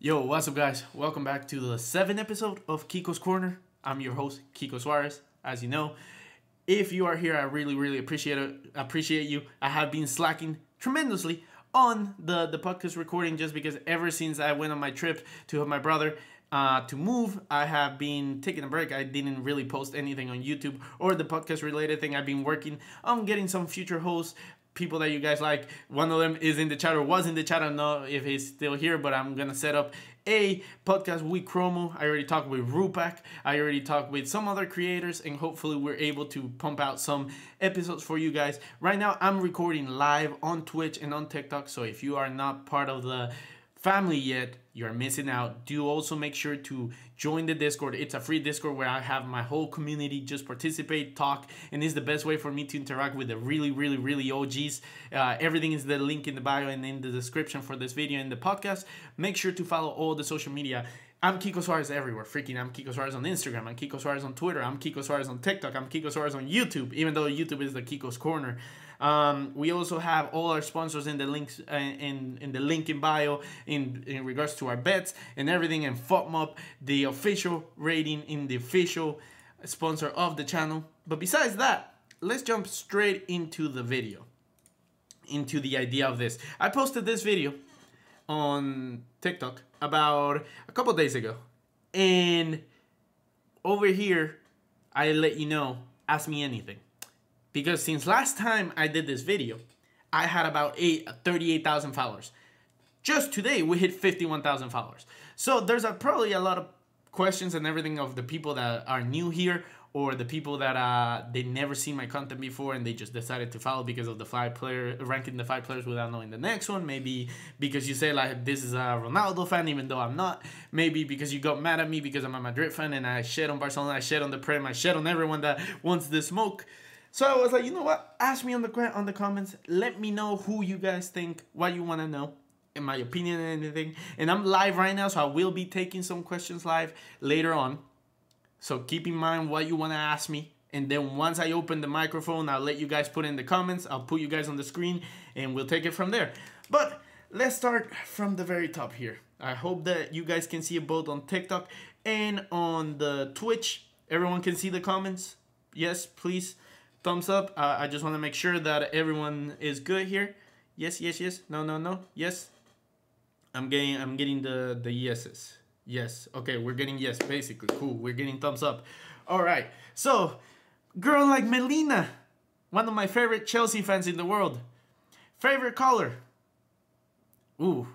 Yo, what's up, guys? Welcome back to the 7th episode of Kiko's Corner. I'm your host, Imkikosuarez. As you know, if you are here, I really appreciate you. I have been slacking tremendously on the podcast recording just because ever since I went on my trip to help my brother to move, I have been taking a break. I didn't really post anything on YouTube or the podcast related thing. I've been working on getting some future hosts, people that you guys like. One of them is in the chat or was in the chat. I don't know if he's still here, but I'm gonna set up a podcast with Chromo. I already talked with Rupak. I already talked with some other creators, and hopefully we're able to pump out some episodes for you guys. Right now, I'm recording live on Twitch and on TikTok, so if you are not part of the family yet, you're missing out. Do also make sure to join the Discord. It's a free Discord where I have my whole community just participate, talk, and it's the best way for me to interact with the really OGs. Everything is the link in the bio and in the description for this video and the podcast. Make sure to follow all the social media. I'm Imkikosuarez everywhere. Freaking I'm Imkikosuarez on Instagram. I'm Imkikosuarez on Twitter. I'm Imkikosuarez on TikTok. I'm Imkikosuarez on YouTube, even though YouTube is the Kiko's Corner. We also have all our sponsors in the links in the link in bio in regards to our bets and everything, and FOTMOP, the official rating in the official sponsor of the channel. But besides that, let's jump straight into the video, into the idea of this. I posted this video on TikTok about a couple days ago, and over here I let you know, ask me anything, because since last time I did this video I had about 38,000 followers. Just today we hit 51,000 followers. So there's probably a lot of questions and everything of the people that are new here, or the people that they never seen my content before and they just decided to follow because of the ranking the 5 players without knowing the next one. Maybe because you say like this is a Ronaldo fan even though I'm not. Maybe because you got mad at me because I'm a Madrid fan and I shed on Barcelona, I shed on the Prem, I shed on everyone that wants the smoke. So I was like, you know what? Ask me on the comments. Let me know who you guys think, what you want to know, in my opinion and anything. And I'm live right now, so I will be taking some questions live later on. So keep in mind what you want to ask me. And then once I open the microphone, I'll let you guys put in the comments. I'll put you guys on the screen and we'll take it from there. But let's start from the very top here. I hope that you guys can see it both on TikTok and on the Twitch. Everyone can see the comments. Yes, please. Thumbs up. I just want to make sure that everyone is good here. Yes. No. Yes. I'm getting the yeses. Yes. Okay, we're getting yes, basically. Cool. We're getting thumbs up. All right. So, girl like Melina, one of my favorite Chelsea fans in the world. Favorite color? Ooh,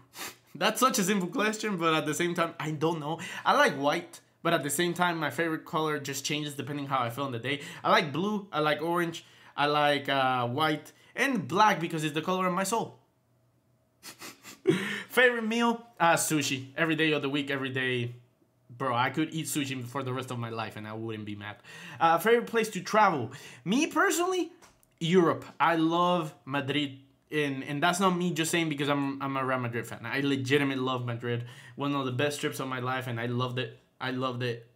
that's such a simple question, but at the same time, I don't know. I like white, but at the same time, my favorite color just changes depending how I feel on the day. I like blue, I like orange, I like white, and black because it's the color of my soul. Favorite meal? Sushi. Every day of the week, every day. Bro, I could eat sushi for the rest of my life and I wouldn't be mad. Favorite place to travel? Me personally, Europe. I love Madrid. And that's not me just saying because I'm a Real Madrid fan. I legitimately love Madrid. One of the best trips of my life, and I loved it. I loved it.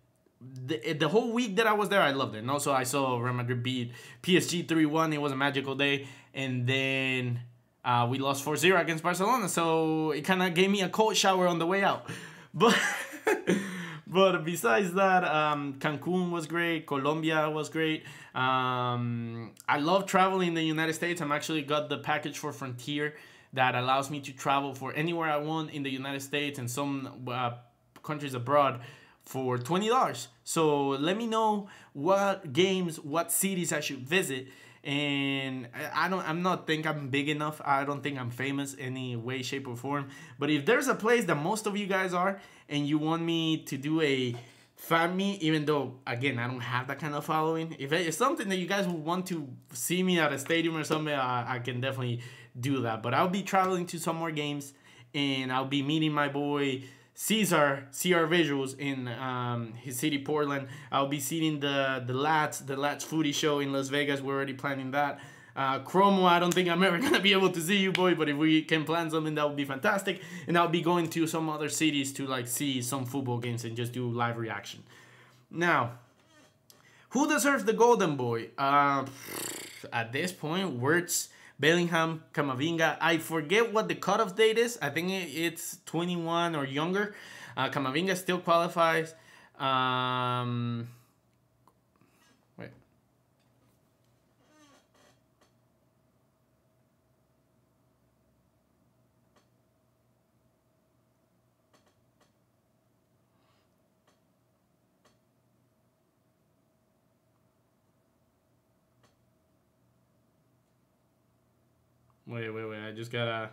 The whole week that I was there, I loved it. And also, I saw Real Madrid beat PSG 3-1. It was a magical day. And then we lost 4-0 against Barcelona. So it kind of gave me a cold shower on the way out. But but besides that, Cancun was great. Colombia was great. I love traveling in the United States. I'm actually got the package for Frontier that allows me to travel for anywhere I want in the United States and some countries abroad for $20. So let me know what games, what cities I should visit. And I'm not think I'm big enough. I don't think I'm famous any way, shape, or form. But if there's a place that most of you guys are and you want me to do a fan meet, even though again I don't have that kind of following, if it's something that you guys would want to see me at a stadium or something, I can definitely do that. But I'll be traveling to some more games and I'll be meeting my boy Caesar, CR Visuals in his city, Portland. I'll be seeing the Lats Foodie Show in Las Vegas. We're already planning that. Chromo, I don't think I'm ever going to be able to see you, boy, but if we can plan something, that would be fantastic. And I'll be going to some other cities to like see some football games and just do live reaction. Now, who deserves the Golden Boy? At this point, Wirtz Bellingham, Camavinga. I forget what the cutoff date is. I think it's 21 or younger. Camavinga still qualifies. Wait. Wait. I just gotta.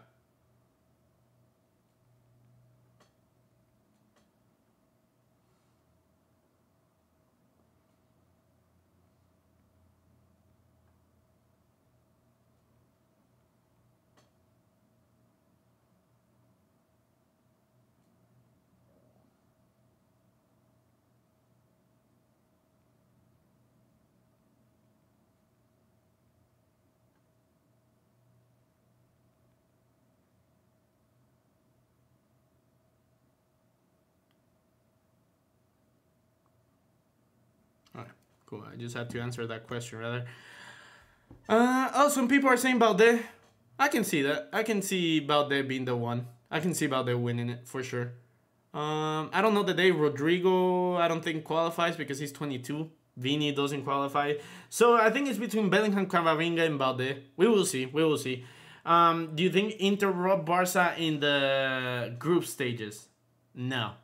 All right, cool. I just had to answer that question rather. Some people are saying Balde. I can see that. I can see Balde being the one. I can see Balde winning it for sure. I don't know the day. Rodrigo, I don't think qualifies because he's 22. Vini doesn't qualify. So I think it's between Bellingham, Camavinga, and Balde. We will see. Do you think Inter robbed Barca in the group stages? No.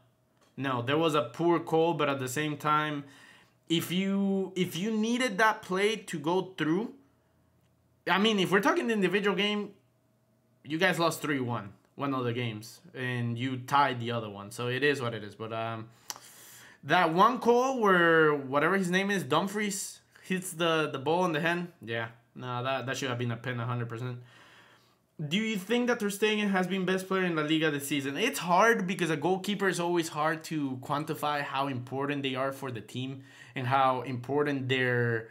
There was a poor call, but at the same time, if you needed that play to go through, I mean, if we're talking individual game, you guys lost 3-1 one of the games, and you tied the other one. So it is what it is. But that one call where whatever his name is, Dumfries, hits the ball in the hand, yeah, no, that should have been a pen 100%. Do you think that Ter Stegen has been best player in La Liga this season? It's hard because a goalkeeper is always hard to quantify how important they are for the team and how important their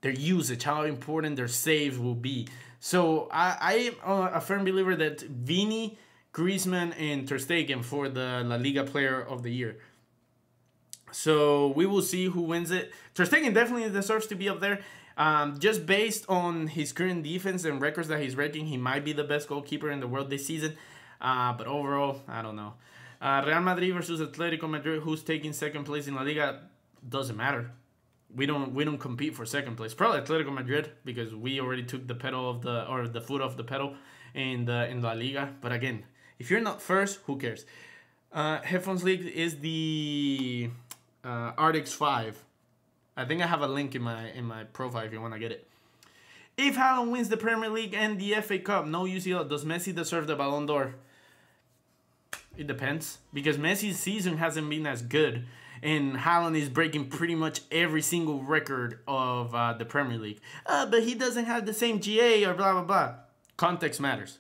usage, how important their saves will be. So I am a firm believer that Vini, Griezmann, and Ter Stegen for the La Liga Player of the Year. So we will see who wins it. Ter Stegen definitely deserves to be up there. Just based on his current defense and records that he's breaking, he might be the best goalkeeper in the world this season. But overall, I don't know. Real Madrid versus Atletico Madrid, who's taking second place in La Liga, doesn't matter. We don't compete for second place. Probably Atletico Madrid because we already took the foot off the pedal in La Liga. But again, if you're not first, who cares? Headphones League is the Arctic 5. I think I have a link in my profile if you want to get it. If Haaland wins the Premier League and the FA Cup, no UCL, does Messi deserve the Ballon d'Or? It depends. Because Messi's season hasn't been as good. And Haaland is breaking pretty much every single record of the Premier League. But he doesn't have the same GA or blah, blah, blah. Context matters.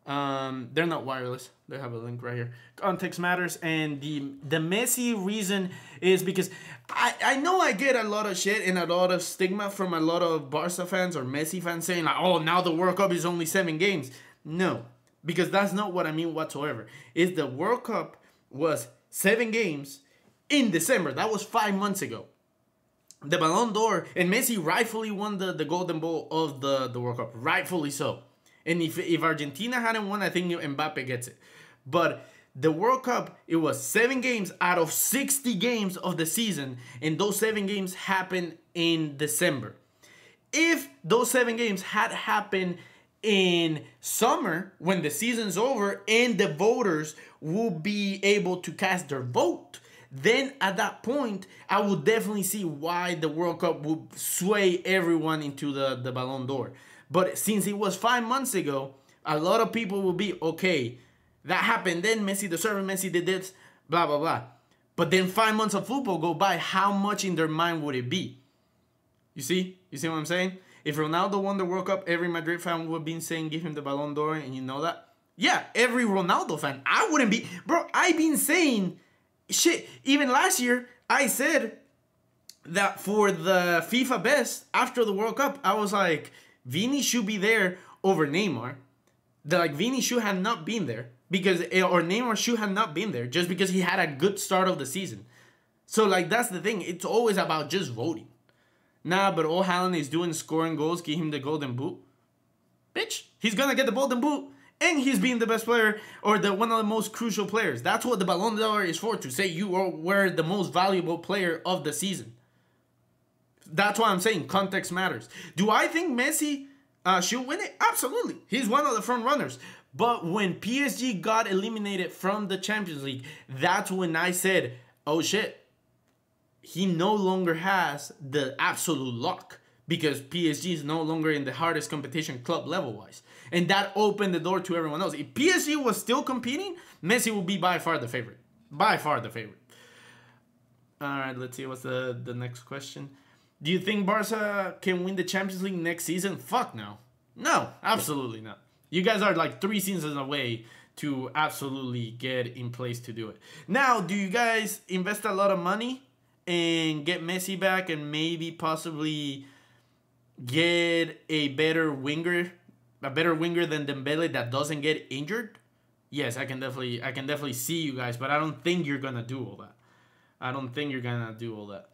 They're not wireless. They have a link right here. Context matters, and the Messi reason is because I know I get a lot of shit and a lot of stigma from a lot of Barca fans or Messi fans saying like, oh, now the World Cup is only 7 games. No, because that's not what I mean whatsoever. Is the World Cup was 7 games in December. That was 5 months ago. The Ballon d'Or, and Messi rightfully won the Golden Ball of the World Cup. Rightfully so. And if Argentina hadn't won, I think Mbappe gets it. But the World Cup, it was 7 games out of 60 games of the season. And those 7 games happened in December. If those 7 games had happened in summer, when the season's over, and the voters will be able to cast their vote, then at that point, I would definitely see why the World Cup would sway everyone into the Ballon d'Or. But since it was 5 months ago, a lot of people will be, okay, that happened then, Messi deserved, Messi did this, blah, blah, blah. But then 5 months of football go by, how much in their mind would it be? You see? You see what I'm saying? If Ronaldo won the World Cup, every Madrid fan would have been saying, give him the Ballon d'Or, and you know that? Yeah, every Ronaldo fan. I wouldn't be. Bro, I've been saying, shit, even last year, I said that for the FIFA best, after the World Cup, I was like, Vini should be there over Neymar. Vini should have not been there. Or Neymar should have not been there just because he had a good start of the season. So, that's the thing. It's always about just voting. Nah, but all Haaland is doing is scoring goals, give him the golden boot. Bitch, he's gonna get the Golden Boot, and he's being the best player or one of the most crucial players. That's what the Ballon d'Or is for, to say you were the most valuable player of the season. That's why I'm saying context matters. Do I think Messi should win it? Absolutely. He's one of the front runners. But when PSG got eliminated from the Champions League, that's when I said, oh shit, he no longer has the absolute luck, because PSG is no longer in the hardest competition club level-wise. And that opened the door to everyone else. If PSG was still competing, Messi would be by far the favorite. By far the favorite. All right, let's see. What's the next question? Do you think Barca can win the Champions League next season? Fuck no. No, absolutely not. You guys are like 3 seasons away to absolutely get in place to do it. Now, do you guys invest a lot of money and get Messi back and maybe possibly get a better winger than Dembele that doesn't get injured? Yes, I can definitely see you guys, but I don't think you're gonna do all that.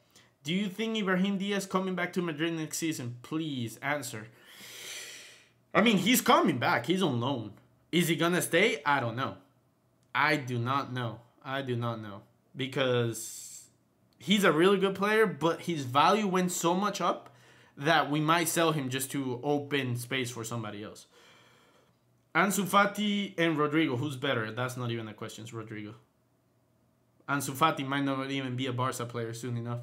Do you think Ibrahim Diaz coming back to Madrid next season? Please answer. I mean, he's coming back. He's on loan. Is he gonna stay? I don't know. I do not know. Because he's a really good player, but his value went so much up that we might sell him just to open space for somebody else. Ansu Fati and Rodrigo, who's better? That's not even a question, it's Rodrigo. Ansu Fati might not even be a Barca player soon enough.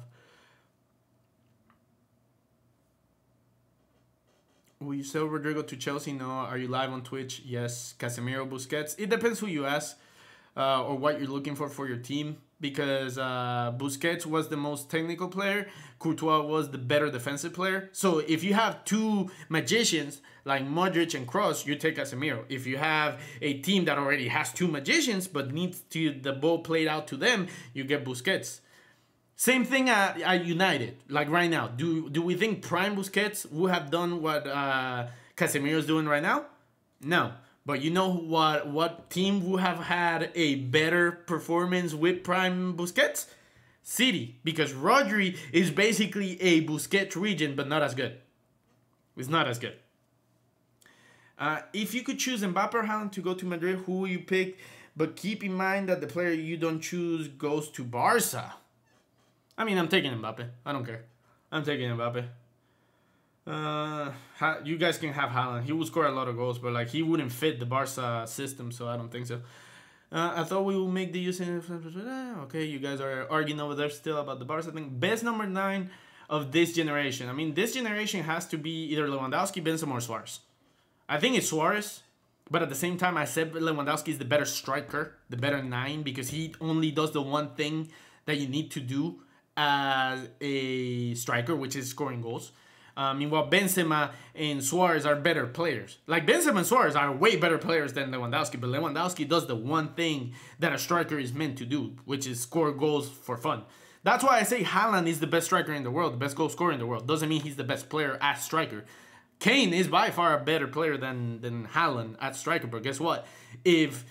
Will you sell Rodrigo to Chelsea? No. Are you live on Twitch? Yes. Casemiro, Busquets. It depends who you ask or what you're looking for your team. Because Busquets was the most technical player. Courtois was the better defensive player. So if you have 2 magicians like Modric and Kroos, you take Casemiro. If you have a team that already has 2 magicians but needs the ball played out to them, you get Busquets. Same thing at United, like right now. Do we think prime Busquets would have done what Casemiro's doing right now? No. But you know what team would have had a better performance with prime Busquets? City. Because Rodri is basically a Busquets region, but not as good. It's not as good. If you could choose Mbappe or Haaland to go to Madrid, who will you pick? But keep in mind that the player you don't choose goes to Barca. I mean, I'm taking Mbappe. I don't care. I'm taking Mbappe. You guys can have Haaland. He would score a lot of goals, but like he wouldn't fit the Barca system, so I don't think so. I thought we would make the use of... Okay, you guys are arguing over there still about the Barca thing. Best number 9 of this generation. I mean, this generation has to be either Lewandowski, Benzema, or Suarez. I think it's Suarez, but at the same time, I said Lewandowski is the better striker, the better 9, because he only does the one thing that you need to do as a striker, which is scoring goals. Meanwhile, Benzema and Suarez are better players. Like, Benzema and Suarez are way better players than Lewandowski, but Lewandowski does the one thing that a striker is meant to do, which is score goals for fun. That's why I say Haaland is the best striker in the world, the best goal scorer in the world. Doesn't mean he's the best player as striker. Kane is by far a better player than Haaland at striker, but guess what? If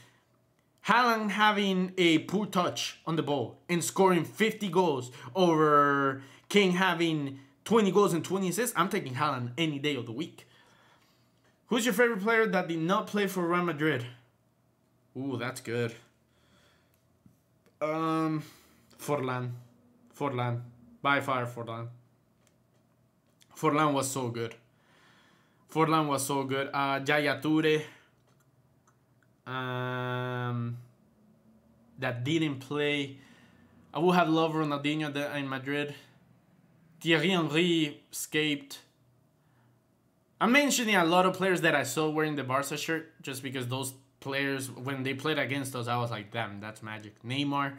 Haaland having a poor touch on the ball and scoring 50 goals over Kane having 20 goals and 20 assists, I'm taking Haaland any day of the week. Who's your favorite player that did not play for Real Madrid? Ooh, that's good. Forlan. By far, Forlan. Forlan was so good. Yaya Toure. That didn't play. I would have loved Ronaldinho in Madrid. Thierry Henry escaped. I'm mentioning a lot of players that I saw wearing the Barca shirt just because those players, when they played against us, I was like, damn, that's magic. Neymar.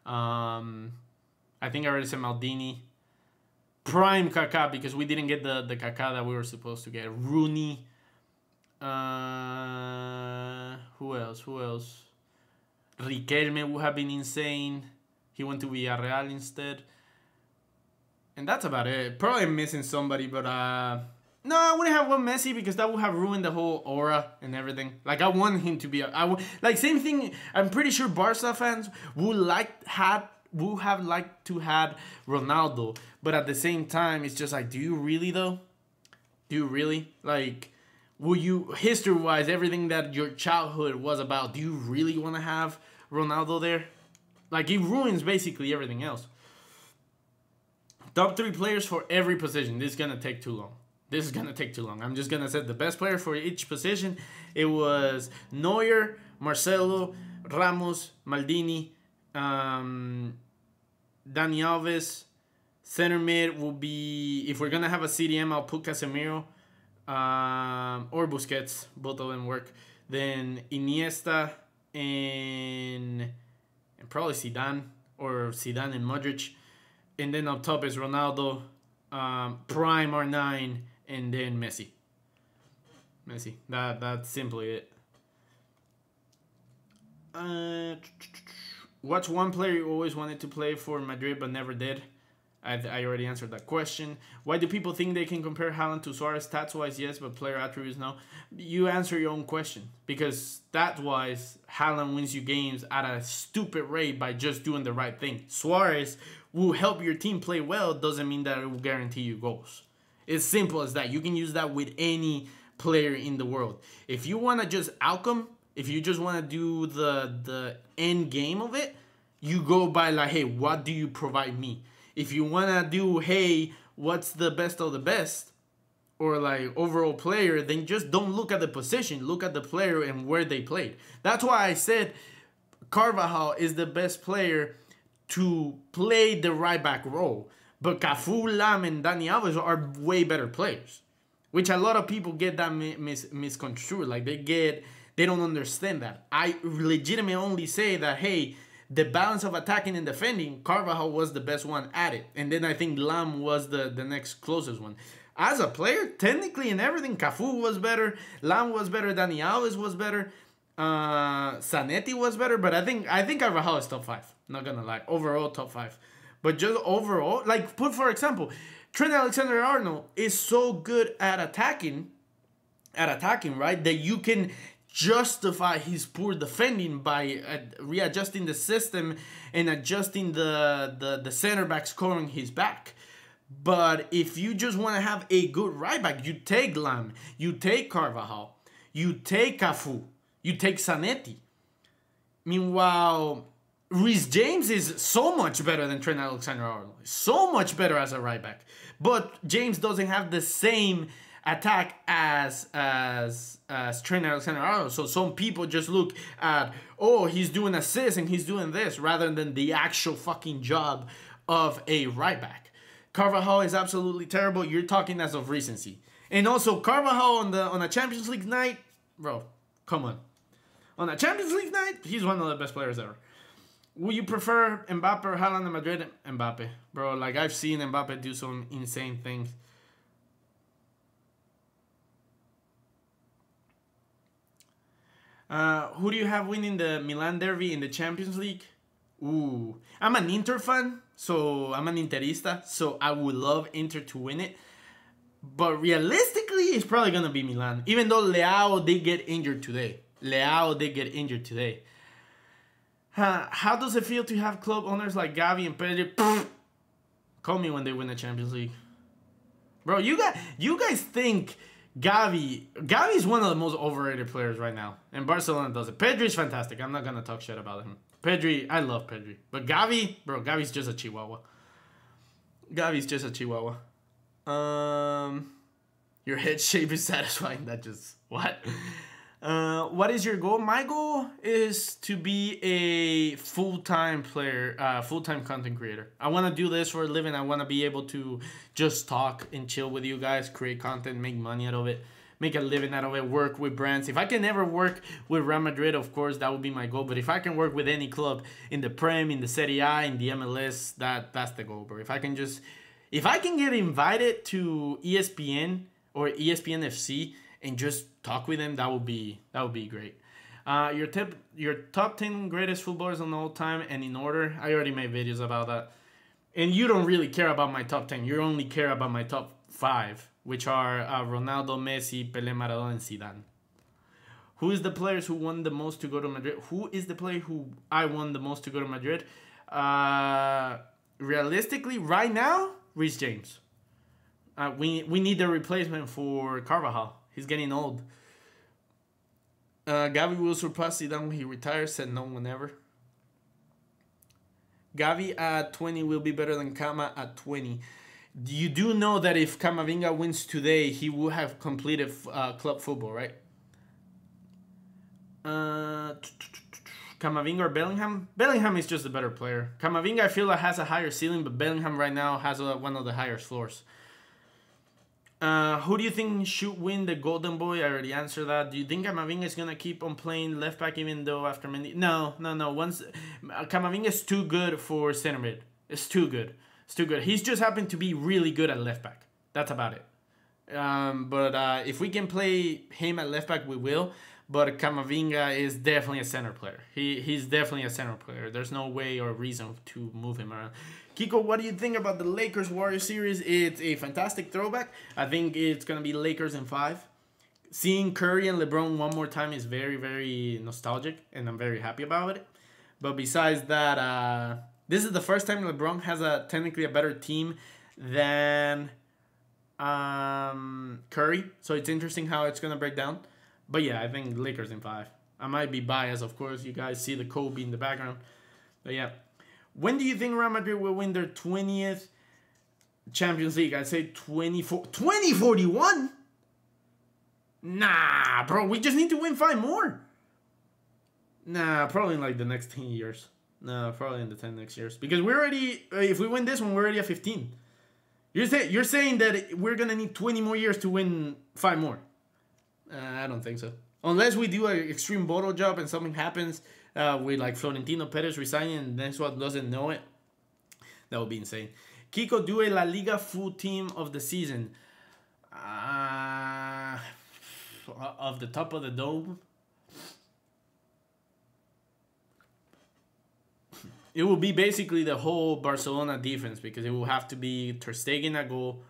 I think I already said Maldini. Prime Kaká, because we didn't get the Kaká that we were supposed to get. Rooney. Who else? Riquelme would have been insane. He went to Villarreal instead. And that's about it. Probably missing somebody, but no, I wouldn't have one Messi because that would have ruined the whole aura and everything. Like, I want him to be like, same thing. I'm pretty sure Barca fans would have liked to have Ronaldo, but at the same time, it's just like, do you really though? Do you really? Like, will you, history-wise, everything that your childhood was about, do you really want to have Ronaldo there? Like, it ruins basically everything else. Top 3 players for every position. This is going to take too long. This is going to take too long. I'm just going to say the best player for each position. It was Neuer, Marcelo, Ramos, Maldini, Dani Alves. Center mid will be, if we're going to have a CDM, I'll put Casemiro or Busquets. Both of them work. Then Iniesta and probably Zidane, or Zidane and Modric. And then up top is Ronaldo, Prime R9, and then Messi. That's simply it. What's one player you always wanted to play for Madrid but never did? I already answered that question. Why do people think they can compare Haaland to Suarez? Stats-wise, yes, but player attributes, no. You answer your own question. Because stats-wise, Haaland wins you games at a stupid rate by just doing the right thing. Suarez will help your team play well. Doesn't mean that it will guarantee you goals. It's simple as that. You can use that with any player in the world. If you want to just outcome, if you just want to do the end game of it, you go by like, hey, what do you provide me? If you want to do, hey, what's the best of the best, or like overall player, then just don't look at the position. Look at the player and where they played. That's why I said Carvajal is the best player to play the right back role. But Cafu, Lam, and Dani Alves are way better players, which a lot of people get that misconstrued. Like they don't understand that. I legitimately only say that, hey, the balance of attacking and defending, Carvajal was the best one at it. And then I think Lam was the next closest one. As a player, technically and everything, Cafu was better, Lam was better, Dani Alves was better, Zanetti was better, but I think Carvajal is top 5. Not gonna lie. Overall, top 5. But just overall, like, put for example, Trent Alexander-Arnold is so good at attacking, right, that you can justify his poor defending by readjusting the system and adjusting the center back scoring his back. But if you just want to have a good right back, you take Lam, you take Carvajal, you take Cafu, you take Zanetti. Meanwhile, Reece James is so much better than Trent Alexander-Arnold. So much better as a right back. But James doesn't have the same attack as Trent Alexander-Arnold. So some people just look at, oh, he's doing assists and he's doing this, rather than the actual fucking job of a right back. Carvajal is absolutely terrible. You're talking as of recency. And also Carvajal on a Champions League night, bro, come on. On a Champions League night, he's one of the best players ever. Would you prefer Mbappe or Haaland in Madrid? Mbappe, bro. Like, I've seen Mbappe do some insane things. Who do you have winning the Milan Derby in the Champions League? Ooh, I'm an Inter fan, so I'm an Interista, so I would love Inter to win it. But realistically, it's probably going to be Milan, even though Leao did get injured today. How does it feel to have club owners like Gavi and Pedri? Call me when they win the Champions League. Bro, you guys think Gavi is one of the most overrated players right now. And Barcelona does it. Pedri's fantastic. I'm not going to talk shit about him. Pedri, I love Pedri. But Gavi, bro, Gavi's just a chihuahua. Your head shape is satisfying. That just, what? What is your goal? My goal is to be a full-time player, full-time content creator. I want to do this for a living. I want to be able to just talk and chill with you guys, create content, make money out of it, make a living out of it, work with brands. If I can ever work with Real Madrid, of course, that would be my goal. But if I can work with any club in the Prem, in the Serie A, in the MLS, that's the goal, bro. If I can get invited to ESPN or ESPN FC and just talk with them, that would be great. Your top 10 greatest footballers of all time and in order. I already made videos about that. And you don't really care about my top 10. You only care about my top 5, which are Ronaldo, Messi, Pelé, Maradona, and Zidane. Who is the players who won the most to go to Madrid? Who is the player who I won the most to go to Madrid? Realistically, right now, Reece James. We need the replacement for Carvajal. He's getting old. Gavi will surpass Zidane when he retires, said no one ever. Gavi at 20 will be better than Kama at 20. You do know that if Camavinga wins today, he will have completed club football, right? Camavinga or Bellingham? Bellingham is just a better player. Camavinga, I feel like, has a higher ceiling, but Bellingham right now has one of the higher floors. Who do you think should win the Golden Boy? I already answered that. Do you think Camavinga is going to keep on playing left back even though after Mendy? No. Once Camavinga is too good for center mid. It's too good. He's just happened to be really good at left back. That's about it. But if we can play him at left back, we will. But Camavinga is definitely a center player. He's definitely a center player. There's no way or reason to move him around. Kiko, what do you think about the Lakers-Warriors series? It's a fantastic throwback. I think it's going to be Lakers in 5. Seeing Curry and LeBron one more time is very, very nostalgic, and I'm very happy about it. But besides that, this is the first time LeBron has technically a better team than Curry. So it's interesting how it's going to break down. But yeah, I think Lakers in 5. I might be biased, of course. You guys see the Kobe in the background. But yeah. When do you think Real Madrid will win their 20th Champions League? I'd say 2041? Nah, bro. We just need to win 5 more. Nah, probably in like the next 10 years. No, probably in the 10 next years. Because we're already, if we win this one, we're already at 15. You're saying that we're going to need 20 more years to win 5 more. I don't think so. Unless we do an extreme bottle job and something happens with like Florentino Perez resigning and next one doesn't know it. That would be insane. Kiko, do a La Liga full team of the season. Of the top of the dome. It will be basically the whole Barcelona defense because it will have to be Ter Stegen at goal,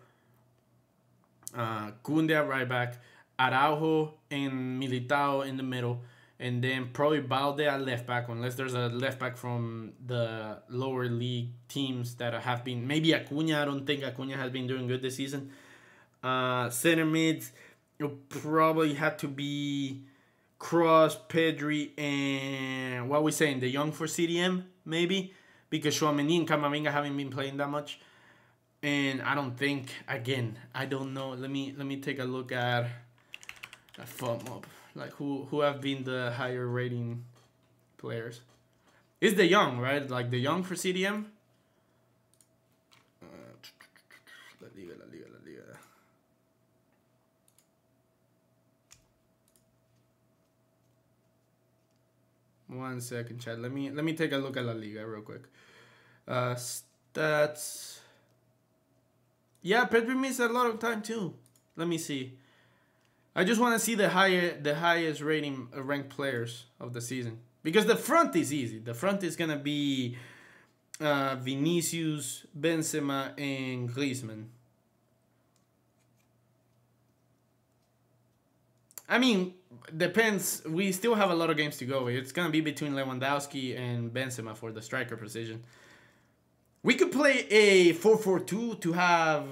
Koundé at right back, Araujo and Militao in the middle, and then probably Balde at left back, unless there's a left back from the lower league teams that have been. Maybe Acuna. I don't think Acuna has been doing good this season. Center mids, it'll probably have to be Kroos, Pedri, and what we saying, De Jong for CDM, maybe, because Tchouaméni and Camavinga haven't been playing that much. And I don't think, again, I don't know. Let me take a look at FOMO, like who have been the higher rating players. It's De Jong, right? Like De Jong for CDM. La Liga. 1 second, chat. Let me take a look at La Liga real quick. Stats. Yeah, Pedri missed a lot of time too. Let me see. I just want to see the highest rating ranked players of the season, because the front is easy. The front is gonna be Vinicius, Benzema, and Griezmann. I mean, depends. We still have a lot of games to go. It's gonna be between Lewandowski and Benzema for the striker position. We could play a 4-4-2 to have,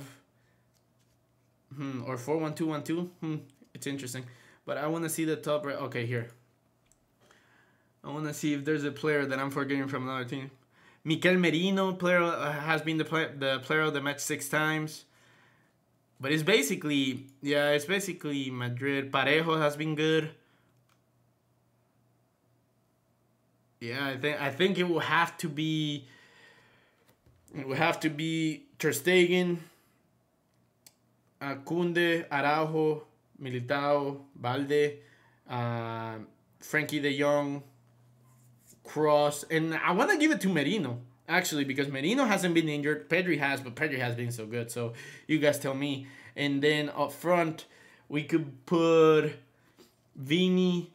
or 4-1-2-1-2. It's interesting, but I want to see the top right. Okay, here. I want to see if there's a player that I'm forgetting from another team. Mikel Merino, player has been the player of the match 6 times. But it's basically, yeah, it's basically Madrid. Parejo has been good. Yeah, I think it will have to be. It will have to be Ter Stegen, Koundé, Araujo, Militao, Balde, Frankie De Jong, Kroos, and I want to give it to Merino, actually, because Merino hasn't been injured. Pedri has, but Pedri has been so good, so you guys tell me. And then up front, we could put Vini.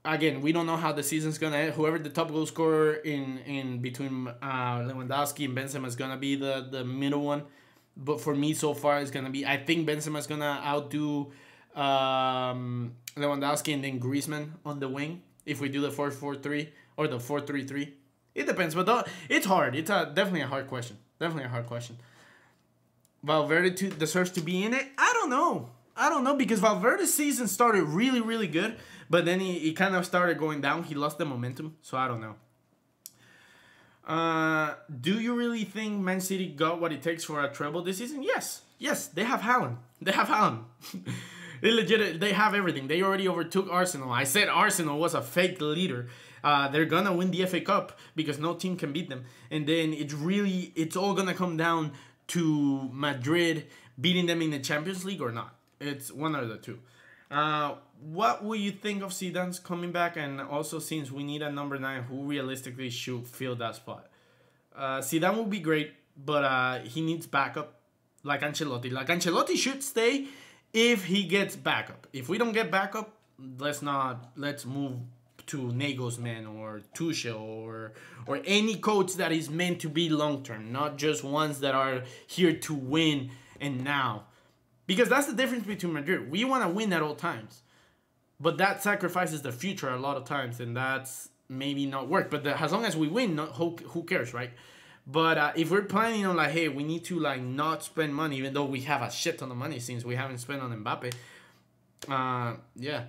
Again, we don't know how the season's going to end. Whoever the top goal scorer in between Lewandowski and Benzema is going to be the middle one. But for me, so far, it's going to be, I think Benzema's going to outdo Lewandowski and then Griezmann on the wing if we do the 4-4-3 or the 4-3-3. It depends, but it's hard. It's definitely a hard question. Definitely a hard question. Valverde deserves to be in it? I don't know. I don't know, because Valverde's season started really, really good, but then he kind of started going down. He lost the momentum, so I don't know. Do you really think Man City got what it takes for a treble this season? Yes. Yes, they have Haaland. They have Haaland. They have everything. They already overtook Arsenal. I said Arsenal was a fake leader. They're gonna win the FA Cup because no team can beat them. And then it's all gonna come down to Madrid beating them in the Champions League or not. It's one or the two. What will you think of Zidane's coming back? And also, since we need a number 9, who realistically should fill that spot? Zidane will be great, but he needs backup, like Ancelotti. Like Ancelotti should stay if he gets backup. If we don't get backup, let's move to Nagelsmann or Tuchel or any coach that is meant to be long term, not just ones that are here to win and now. Because that's the difference between Madrid. We want to win at all times. But that sacrifices the future a lot of times, and that's maybe not work. But as long as we win, who cares, right? But if we're planning on, like, hey, we need to, like, not spend money, even though we have a shit ton of money since we haven't spent on Mbappe. Yeah.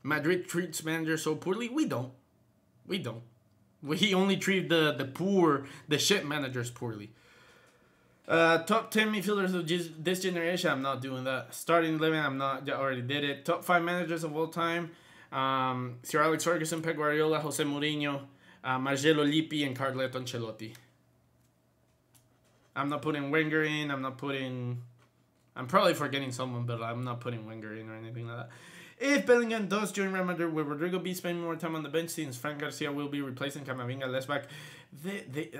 Madrid treats managers so poorly. We don't. We only treat the shit managers poorly. Top 10 midfielders of this generation, I'm not doing that. Starting 11, I already did it. Top 5 managers of all time, Sir Alex Ferguson, Pep Guardiola, Jose Mourinho, Marcelo Lippi, and Carlo Ancelotti. I'm not putting Wenger in, I'm probably forgetting someone, but I'm not putting Wenger in or anything like that. If Bellingham does join Real Madrid, will Rodrigo be spending more time on the bench since Frank Garcia will be replacing Camavinga left back?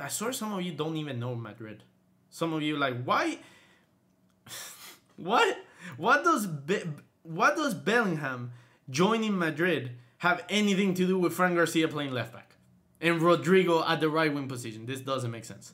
I saw some of you don't even know Madrid. Some of you like, why? What does Bellingham joining Madrid have anything to do with Frank Garcia playing left back and Rodrigo at the right wing position? This doesn't make sense.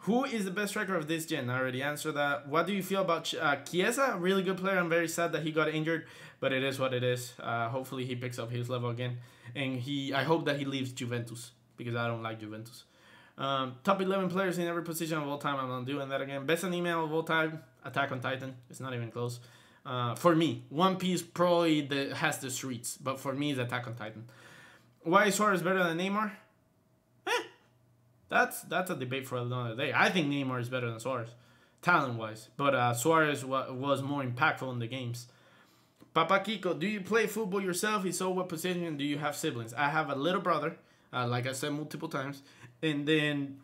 Who is the best striker of this gen? I already answered that. What do you feel about Chiesa? Really good player. I'm very sad that he got injured, but it is what it is. Hopefully he picks up his level again, and I hope that he leaves Juventus because I don't like Juventus. Top 11 players in every position of all time. I'm not doing that again. Best anime of all time, Attack on Titan. It's not even close. For me, One Piece probably has the streets, but for me, it's Attack on Titan. Why is Suarez better than Neymar? That's a debate for another day. I think Neymar is better than Suarez, talent-wise, but Suarez was more impactful in the games. Papa Kiko, do you play football yourself? If so, what position do you have siblings? I have a little brother, like I said multiple times. And then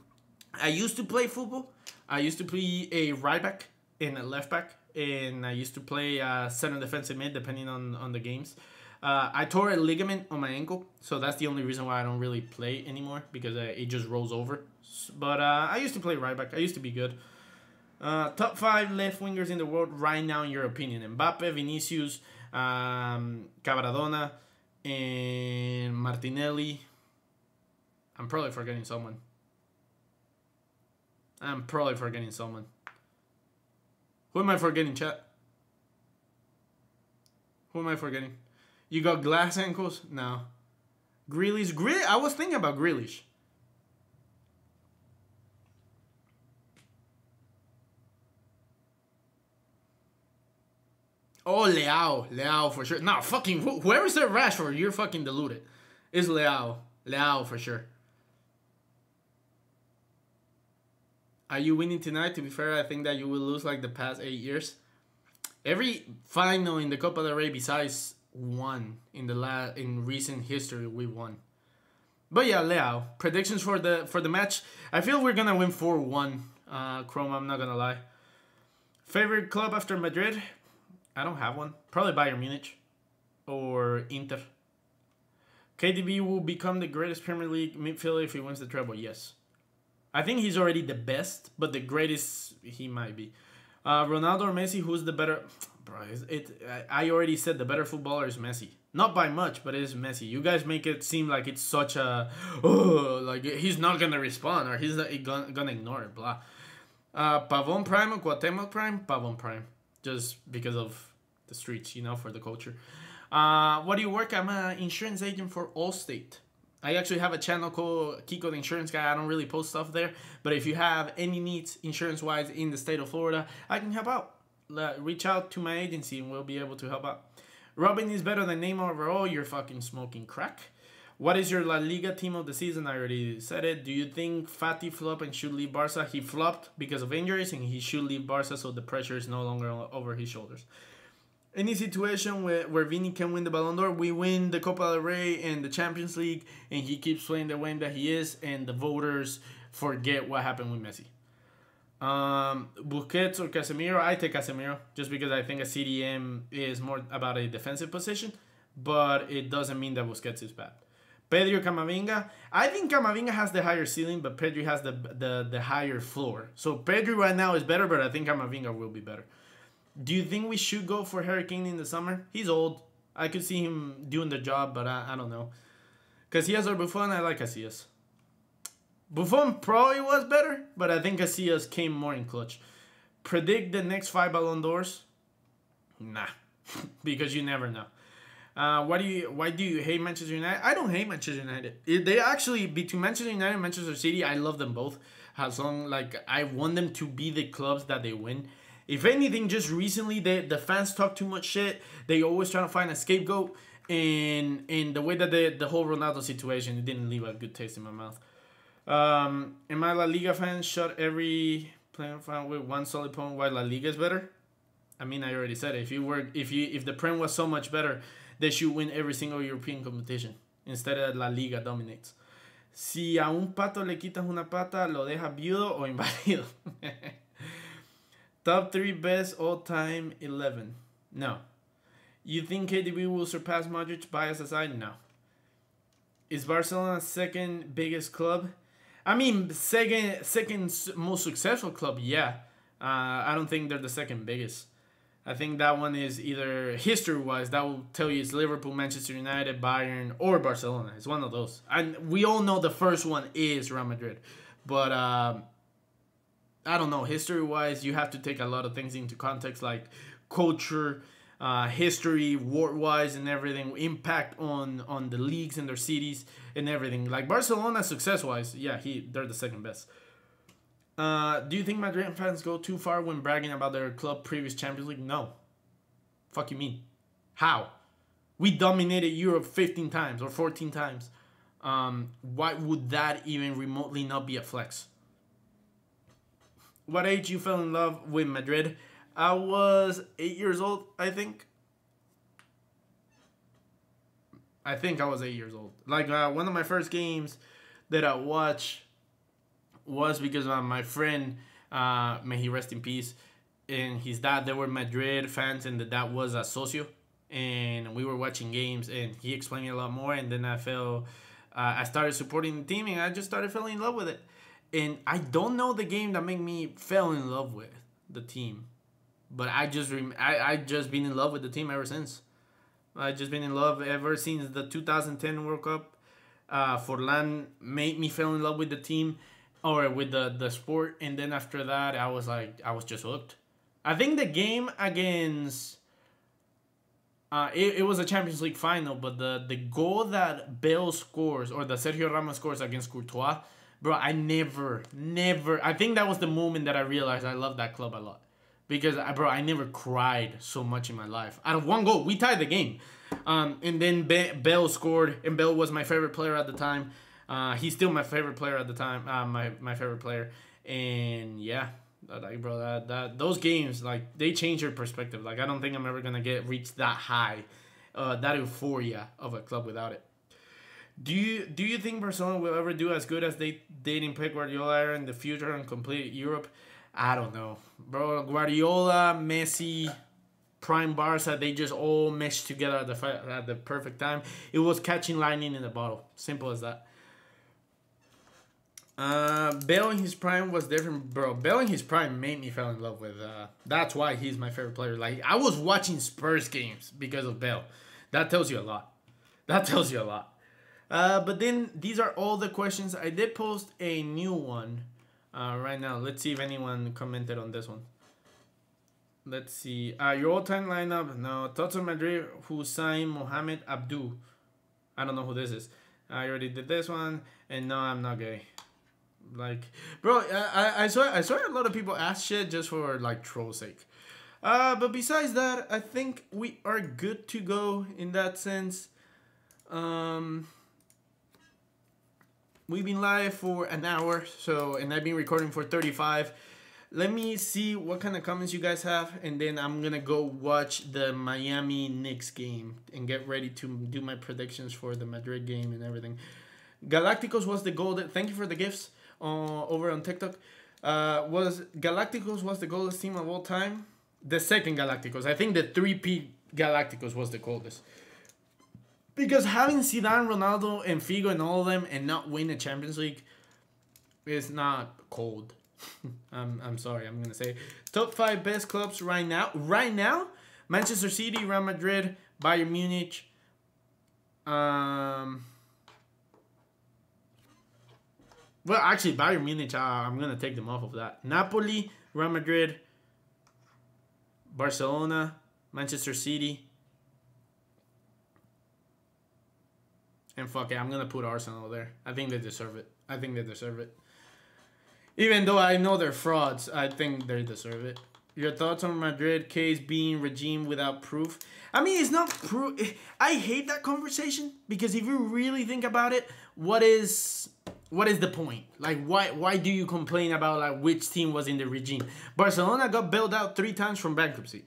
I used to play football. I used to play a right back and a left back. And I used to play center defensive mid, depending on the games. I tore a ligament on my ankle. So that's the only reason why I don't really play anymore. Because it just rolls over. But I used to play right back. I used to be good. Top 5 left wingers in the world right now, in your opinion. Mbappe, Vinicius, Cavaradona, and Martinelli. I'm probably forgetting someone. Who am I forgetting, chat? Who am I forgetting? You got glass ankles? No. Grealish. I was thinking about Grealish. Oh, Leao for sure. No, fucking whoever said Rashford, you're fucking deluded. It's Leao for sure. Are you winning tonight? To be fair, I think that you will lose like the past 8 years. Every final in the Copa del Rey besides one in recent history, we won. But yeah, Leao. Predictions for the match. I feel we're gonna win 4-1. Chrome, I'm not gonna lie. Favorite club after Madrid? I don't have one. Probably Bayern Munich or Inter. KDB will become the greatest Premier League midfielder if he wins the treble. Yes. I think he's already the best, but the greatest he might be. Ronaldo or Messi, who's the better? Bro, I already said the better footballer is Messi. Not by much, but it is Messi. You guys make it seem like it's such a... like he's not going to respond or he's going to ignore it, blah. Pavon Prime or Cuauhtemoc Prime? Pavon Prime. Just because of the streets, for the culture. What do you work? I'm an insurance agent for Allstate. I actually have a channel called Kiko the Insurance Guy. I don't really post stuff there, but if you have any needs insurance-wise in the state of Florida, I can help out. Reach out to my agency and we'll be able to help out. Robin is better than Neymar overall. You're fucking smoking crack. What is your La Liga team of the season? I already said it. Do you think Fati flop and should leave Barca? He flopped because of injuries and he should leave Barca, so the pressure is no longer over his shoulders. Any situation where Vini can win the Ballon d'Or, we win the Copa del Rey and the Champions League, and he keeps playing the way that he is, and the voters forget what happened with Messi. Busquets or Casemiro? I take Casemiro just because I think a CDM is more about a defensive position, but it doesn't mean that Busquets is bad. Pedri or Camavinga? I think Camavinga has the higher ceiling, but Pedri has the higher floor. So Pedri right now is better, but I think Camavinga will be better. Do you think we should go for Harry Kane in the summer? He's old. I could see him doing the job, but I don't know. Casillas or Buffon? I like Casillas. Buffon probably was better, but I think Casillas came more in clutch. Predict the next 5 Ballon d'Ors? Nah, because you never know. Why do you hate Manchester United? I don't hate Manchester United. They actually, between Manchester United and Manchester City, I love them both. As long like I want them to be the clubs that they win. If anything, just recently the fans talk too much shit. They always trying to find a scapegoat, and the way that the whole Ronaldo situation, it didn't leave a good taste in my mouth. Am I La Liga fan? Shut every player fan with one solid point. Why La Liga is better? I mean, I already said it. If the Prem was so much better, they should win every single European competition instead of La Liga dominates. Si a un pato le quitas una pata, lo dejas viudo o inválido. Top 3 best all-time 11. No. You think KDB will surpass Modric? Bias aside, no. Is Barcelona's second biggest club? I mean, second most successful club, yeah. I don't think they're the second biggest. I think that one is either history-wise, that will tell you it's Liverpool, Manchester United, Bayern, or Barcelona. It's one of those. And we all know the first one is Real Madrid. But I don't know. History-wise, you have to take a lot of things into context, like culture, history, war-wise, and everything, impact on the leagues and their cities and everything. Like Barcelona, success-wise, yeah, they're the second best. Do you think Madrid fans go too far when bragging about their club previous Champions League? No. Fuck you mean? How? We dominated Europe 15 times or 14 times. Why would that even remotely not be a flex? What age you fell in love with Madrid? I was 8 years old, I think. I think I was 8 years old. Like, one of my first games that I watched was because my friend, may he rest in peace, and his dad, they were Madrid fans, and the dad was a socio. And we were watching games, and he explained it a lot more, and then I started supporting the team, and I just started falling in love with it. And I don't know the game that made me fell in love with the team. But I just been in love with the team ever since. I just been in love ever since the 2010 World Cup. Forlan made me fall in love with the team or with the sport. And then after that, I was just hooked. I think the game against... it was a Champions League final, but the goal that Bale scores, or the Sergio Ramos scores against Courtois, bro, I think that was the moment that I realized I love that club a lot. Because, bro, I never cried so much in my life. Out of one goal, we tied the game. And then Bale scored, and Bale was my favorite player at the time. He's still my favorite player at the time, my favorite player. And, yeah, like, bro, those games, like, they change your perspective. Like, I don't think I'm ever going to reach that high, that euphoria of a club without it. Do you think Barcelona will ever do as good as they did in Pep Guardiola era in the future and complete Europe? I don't know. Bro, Guardiola, Messi, prime Barca, they just all meshed together at the perfect time. It was catching lightning in the bottle. Simple as that. Bale in his prime was different, bro. Bale in his prime made me fall in love with. That's why he's my favorite player. Like, I was watching Spurs games because of Bale. That tells you a lot. But then these are all the questions. I did post a new one right now. Let's see if anyone commented on this one. Let's see. Your all-time lineup. No, Toto Madrid, Hussein, Mohamed, Abdu. I don't know who this is. I already did this one, and no, I'm not gay. Like, bro, I saw a lot of people ask shit just for like troll sake. But besides that, I think we are good to go in that sense. We've been live for an hour, and I've been recording for 35. Let me see what kind of comments you guys have, and then I'm gonna go watch the Miami Knicks game and get ready to do my predictions for the Madrid game and everything. Galacticos was the golden. Thank you for the gifts over on TikTok. Galacticos was the coldest team of all time? The second Galacticos. I think the 3P Galacticos was the coldest. Because having Zidane, Ronaldo, and Figo and all of them and not win a Champions League is not cold. I'm sorry, I'm gonna say top 5 best clubs right now. Right now, Manchester City, Real Madrid, Bayern Munich. Well, actually, Bayern Munich. I'm gonna take them off of that. Napoli, Real Madrid, Barcelona, Manchester City, and fuck it, I'm gonna put Arsenal there. I think they deserve it. Even though I know they're frauds, I think they deserve it. Your thoughts on Madrid case being regime without proof? I mean, it's not proof. I hate that conversation because if you really think about it, what is the point? Like, why do you complain about like which team was in the regime? Barcelona got bailed out 3 times from bankruptcy.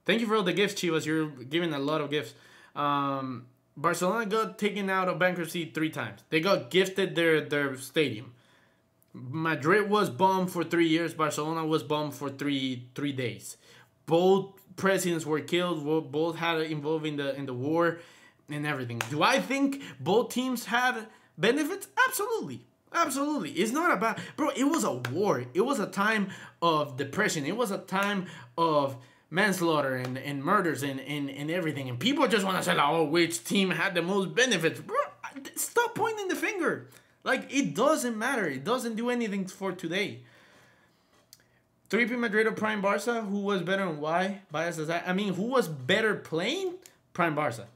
Thank you for all the gifts, Chivas. You're giving a lot of gifts. Barcelona got taken out of bankruptcy 3 times. They got gifted their stadium. Madrid was bombed for 3 years. Barcelona was bombed for three days. Both presidents were killed. Both had involved in the war and everything. Do I think both teams had benefits? Absolutely. It's not about... Bro, it was a war. It was a time of depression. It was a time of manslaughter and murders and everything. And people just want to say, oh, which team had the most benefits? Bro, stop pointing the finger. Like, it doesn't matter. It doesn't do anything for today. 3P Madrid or Prime Barca? Who was better and why? Bias as I mean, who was better playing? Prime Barca.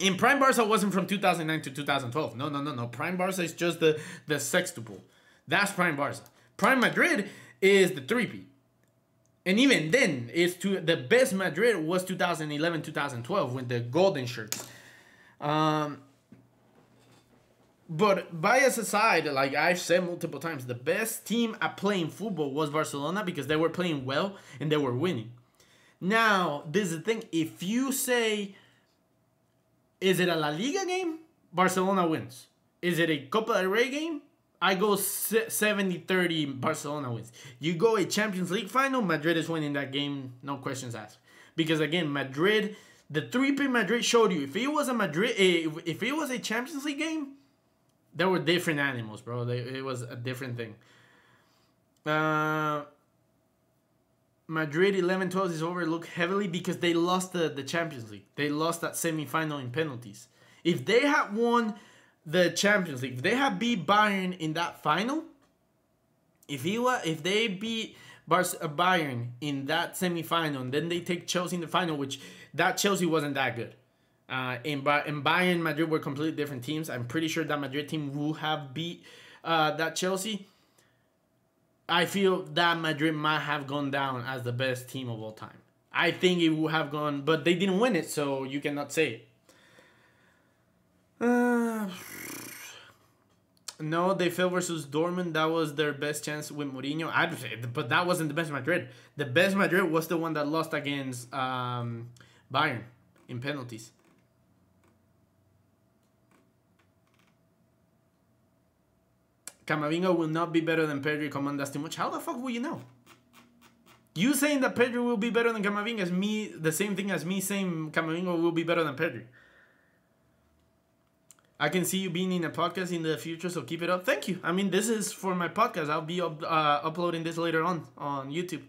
And Prime Barca wasn't from 2009 to 2012. No. Prime Barca is just the sextuple. That's Prime Barca. Prime Madrid is the 3P. And even then, the best Madrid was 2011, 2012 with the golden shirts. But bias aside, like I've said multiple times, the best team at playing football was Barcelona because they were playing well and they were winning. Now, this is the thing. If you say, is it a La Liga game? Barcelona wins. Is it a Copa del Rey game? I go 70-30, Barcelona wins. You go a Champions League final, Madrid is winning that game, no questions asked. Because again, Madrid, the 3P Madrid showed you, if it was a Champions League game, there were different animals, bro. It was a different thing. Madrid 11-12 is overlooked heavily because they lost the Champions League. They lost that semi-final in penalties. If they had won the Champions League, if they had beat Bayern in that final, if they beat Bayern in that semi-final, and then they take Chelsea in the final, which that Chelsea wasn't that good. And Bayern and Madrid were completely different teams. I'm pretty sure that Madrid team would have beat that Chelsea. I feel that Madrid might have gone down as the best team of all time. I think it would have gone, but they didn't win it, so you cannot say it. No, they fell versus Dortmund. That was their best chance with Mourinho. But that wasn't the best Madrid. The best Madrid was the one that lost against Bayern in penalties. Camavinga will not be better than Pedri. Comandas too much. How the fuck will you know? You saying that Pedri will be better than Camavinga is the same thing as me saying Camavinga will be better than Pedri. I can see you being in a podcast in the future, so keep it up. Thank you. I mean, this is for my podcast. I'll be uploading this later on YouTube.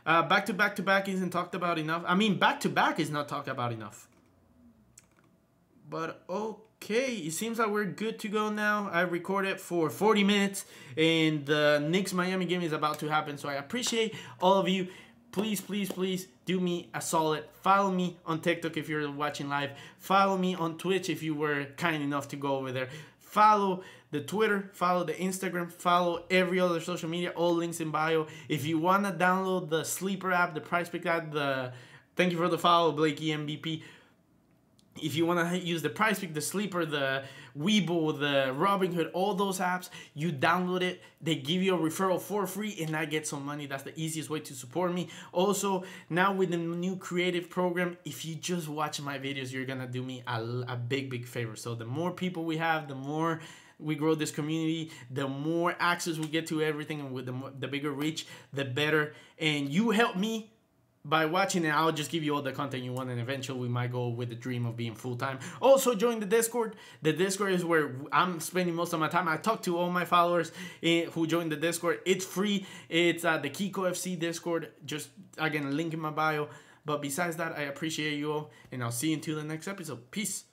Back to back isn't talked about enough. I mean, back to back is not talked about enough. But okay, it seems like we're good to go now. I recorded for 40 minutes, and the Knicks-Miami game is about to happen. So I appreciate all of you. Please do me a solid. Follow me on TikTok if you're watching live. Follow me on Twitch if you were kind enough to go over there. Follow the Twitter, follow the Instagram, follow every other social media, all links in bio. If you want to download the Sleeper app, the PrizePick app, thank you for the follow, Blakey MVP. If you want to use the PrizePick, the Sleeper, the Webull, the Robinhood, all those apps, you download it. They give you a referral for free, and I get some money. That's the easiest way to support me. Also, now with the new creative program, if you just watch my videos, you're going to do me a big, big favor. So the more people we have, the more we grow this community, the more access we get to everything, and with the bigger reach, the better. And you help me by watching, and I'll just give you all the content you want, and eventually we might go with the dream of being full-time. Also, join the Discord. The Discord is where I'm spending most of my time. I talk to all my followers who join the Discord. It's free. It's the Kiko FC Discord. Just, again, a link in my bio. But besides that, I appreciate you all, and I'll see you until the next episode. Peace.